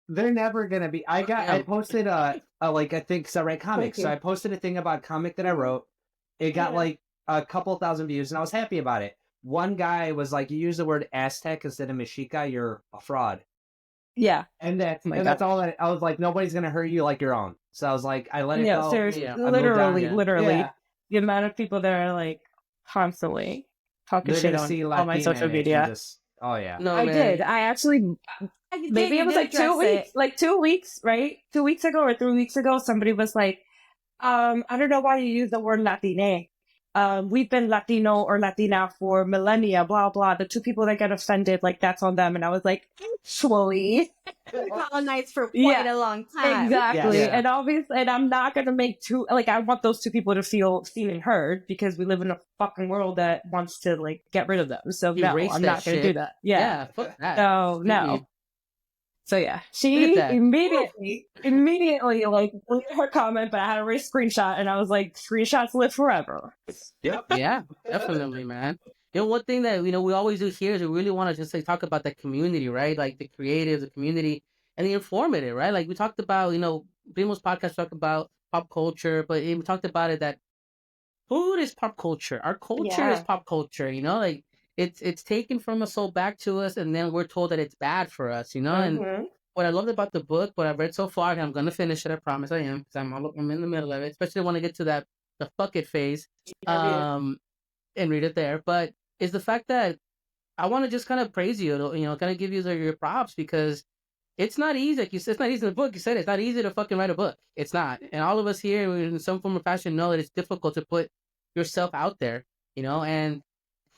They're never gonna be. I Yeah. posted a like I think 'cause I write comics, Thank so you. I posted a thing about a comic that I wrote. It got Yeah. like a couple thousand views, and I was happy about it. One guy was like, "You use the word Aztec instead of Mexica, you're a fraud." Yeah. And that's Oh my that's God. all that I was like. Nobody's gonna hurt you like your own. So I was like, I let it No, go. seriously, Yeah. I moved on. literally, Yeah. the amount of people that are like constantly talking They're shit gonna on see all my Latina social in it and media. just oh yeah. No, I man. did. I actually, maybe You it was did like 2 address weeks, it. like 2 weeks, right? 2 weeks ago or 3 weeks ago, somebody was like, I don't know why you use the word Latine. We've been Latino or Latina for millennia, blah, blah. The two people that get offended, like, that's on them. And I was like, actually, Colonized for quite Yeah, a long time. exactly. Yeah. And obviously, and I'm not going to make I want those two people to feel seen and heard because we live in a fucking world that wants to, like, get rid of them. So, no, Erase I'm that not going to do shit. that. Yeah. Fuck that. So, no. Mm-mm. So yeah, Look she at that. immediately like deleted her comment, but I had a screenshot, and I was like, screenshots live forever. Yep. Yeah, definitely, man. One thing that we always do here is we really want to just like talk about the community, right? Like the creative, the community, and the informative, right? Like we talked about, Primo's podcast talked about pop culture, but we talked about it that food is pop culture. Our culture is Yeah. pop culture, like it's taken from us so back to us, and then we're told that it's bad for us, and Mm-hmm. what I loved about the book, what I've read so far, and I'm gonna finish it. I promise I am, because I'm in the middle of it. Especially when I get to the fuck it phase, and read it there. But is the fact that I want to just kind of praise you, kind of give you your props because it's not easy. Like you said, it's not easy in the book. You said it's not easy to fucking write a book. It's not, and all of us here in some form of fashion know that it's difficult to put yourself out there, and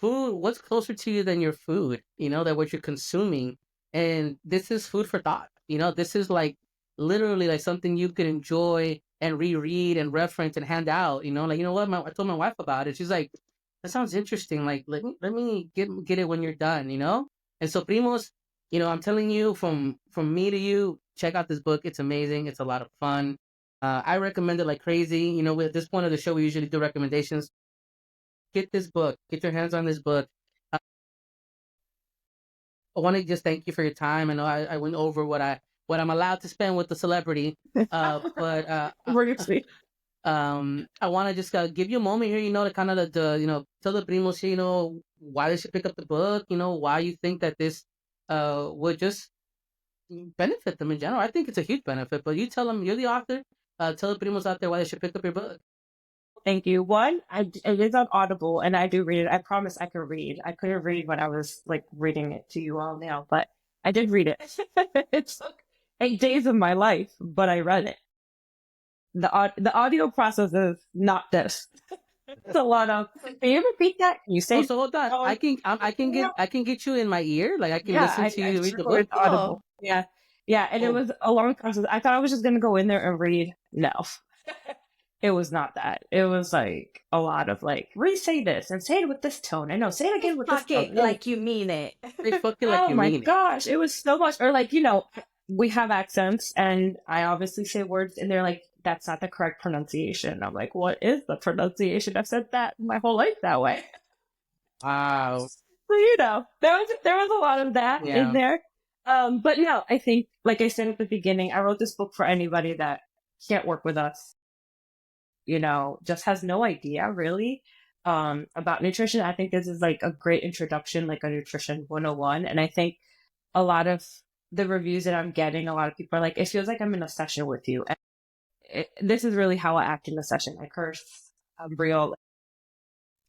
food, what's closer to you than your food, that what you're consuming. And this is food for thought. This is like literally like something you could enjoy and reread and reference and hand out, like, what, I told my wife about it. She's like, that sounds interesting. Like, let me get it when you're done, And so Primos, I'm telling you from me to you, check out this book. It's amazing. It's a lot of fun. I recommend it like crazy. At this point of the show, we usually do recommendations. Get this book. Get your hands on this book. I want to just thank you for your time. I know I went over what I'm allowed to spend with the celebrity, but Obviously. I want to just give you a moment here, to kind of tell the primos, why they should pick up the book, why you think that this would just benefit them in general. I think it's a huge benefit, but you tell them, you're the author. Tell the primos out there why they should pick up your book. Thank you. One, it is on Audible, and I do read it. I promise I can read. I couldn't read when I was like reading it to you all now, but I did read it. It took 8 days of my life, but I read it. The audio process is not this. It's a lot of. Can you repeat that? Can you say? So hold on. Oh, I can get you in my ear. Like I can yeah, listen to you read the book. recorded Audible. Yeah, yeah, and it was a long process. I thought I was just gonna go in there and read. No. It was not that. It was like a lot of like, re-say this and say it with this tone. I know, say it again with this Fuck it tone. like you mean it. They fucking like Oh you my mean it. gosh, it was so much. Or like, we have accents and I obviously say words and they're like, that's not the correct pronunciation. I'm like, what is the pronunciation? I've said that my whole life that way. Wow. So, there was a lot of that Yeah. in there. But no, I think, like I said at the beginning, I wrote this book for anybody that can't work with us, just has no idea really about nutrition. I think this is like a great introduction, like a nutrition 101. And I think a lot of the reviews that I'm getting, a lot of people are like, it feels like I'm in a session with you. And this is really how I act in the session. I curse, I'm real,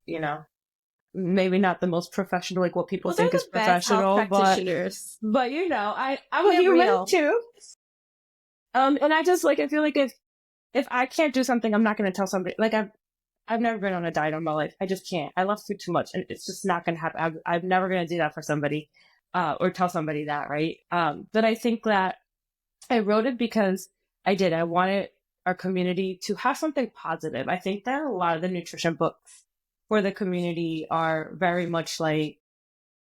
you know, maybe not the most professional, like what people Those are think is the best health professional, practitioners. but I'm a They're human real. too. And I just I feel like if I can't do something, I'm not going to tell somebody. Like I've never been on a diet in my life. I just can't. I love food too much, and it's just not going to happen. I'm never going to do that for somebody, or tell somebody that, right? But I think that I wrote it because I wanted our community to have something positive. I think that a lot of the nutrition books for the community are very much like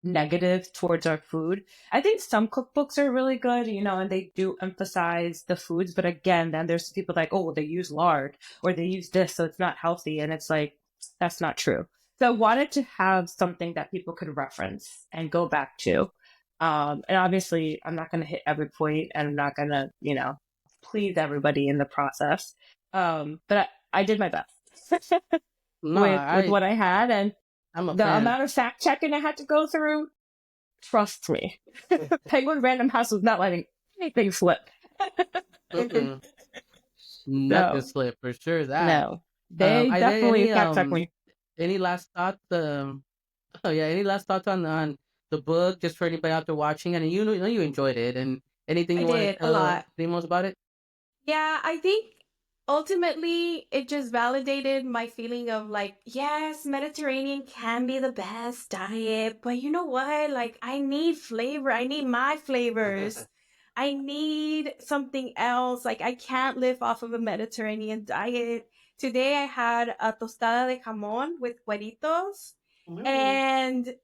negative towards our food. I think some cookbooks are really good, and they do emphasize the foods. But again, then there's people like, oh, they use lard or they use this, so it's not healthy. And it's like, that's not true. So I wanted to have something that people could reference and go back to. And obviously, I'm not going to hit every point and I'm not going to, please everybody in the process. But I did my best No, with what I had. And I'm a the fan. amount of fact checking I had to go through, trust me, Penguin Random House was not letting anything slip. Mm-mm. No. Nothing slip for sure. That No, they I definitely any fact checked me. any last thoughts? Oh yeah, any last thoughts on the book? Just for anybody out there watching, and you know you enjoyed it, and anything I you want did to a tell lot. Primos about it? Yeah, I think ultimately it just validated my feeling of like, yes, Mediterranean can be the best diet, but you know what? Like, I need flavor. I need my flavors. I need something else. Like, I can't live off of a Mediterranean diet. Today I had a tostada de jamón with cueritos. And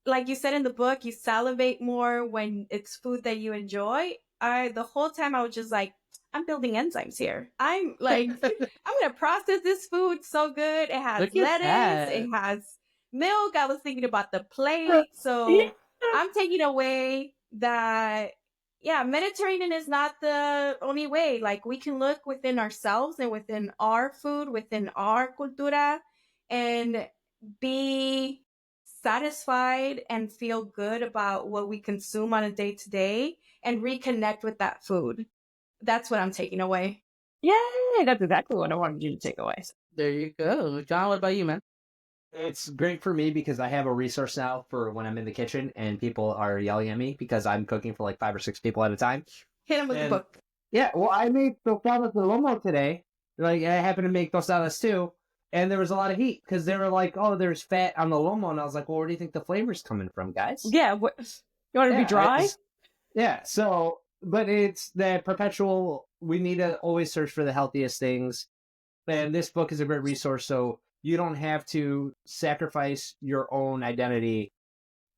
like you said in the book, you salivate more when it's food that you enjoy. The whole time I was just like, I'm building enzymes here. I'm like, I'm gonna process this food so good. It has Look at lettuce, that. it has milk. I was thinking about the plate. So Yeah. I'm taking away that, yeah, Mediterranean is not the only way. Like, we can look within ourselves and within our food, within our cultura, and be satisfied and feel good about what we consume on a day to day and reconnect with that food. That's what I'm taking away. Yay! That's exactly what I wanted you to take away. There you go, John. What about you, man? It's great for me because I have a resource now for when I'm in the kitchen and people are yelling at me because I'm cooking for like 5 or 6 people at a time. Hit him with And- the book. Yeah, well, I made tostadas de lomo today. Like, I happen to make tostadas too. And there was a lot of heat because they were like, oh, there's fat on the lomo. And I was like, well, where do you think the flavor's coming from, guys? Yeah, you want to be dry? Yeah, so, but it's that perpetual, we need to always search for the healthiest things. And this book is a great resource, so you don't have to sacrifice your own identity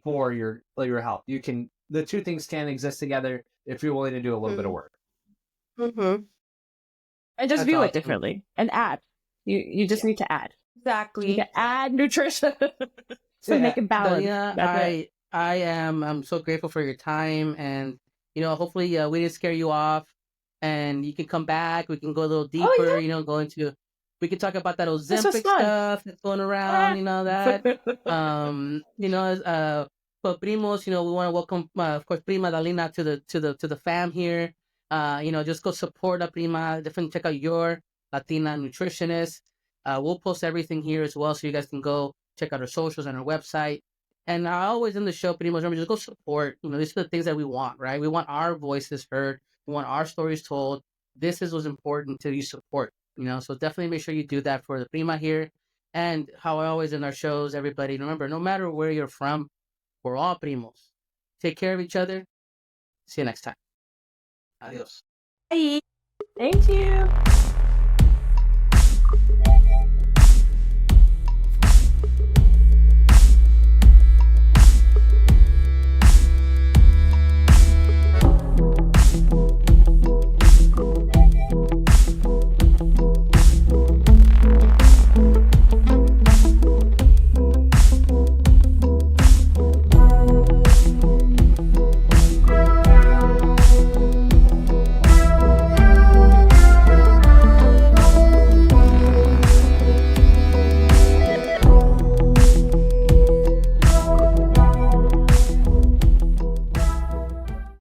for your health. The two things can exist together if you're willing to do a little bit of work. Mm-hmm. And just That's view awesome. it differently and add. You just need to add. You Exactly. need to add nutrition to make it balanced. Dalina, That's it. I'm so grateful for your time, and hopefully we didn't scare you off, and you can come back. We can go a little deeper. yeah. We can talk about that was Ozempic fun. stuff that's going around. That. But Primos, we want to welcome, of course, Prima Dalina to the fam here. Just go support a Prima. Definitely check out your Latina nutritionist. We'll post everything here as well, so you guys can go check out our socials and our website. And I always in the show, Primos, remember, just go support. These are the things that we want, right? We want our voices heard. We want our stories told. This is what's important to you support. So definitely make sure you do that for the Prima here. And how I always in our shows, everybody, remember, no matter where you're from, we're all primos. Take care of each other. See you next time. Adios. Bye. Thank you.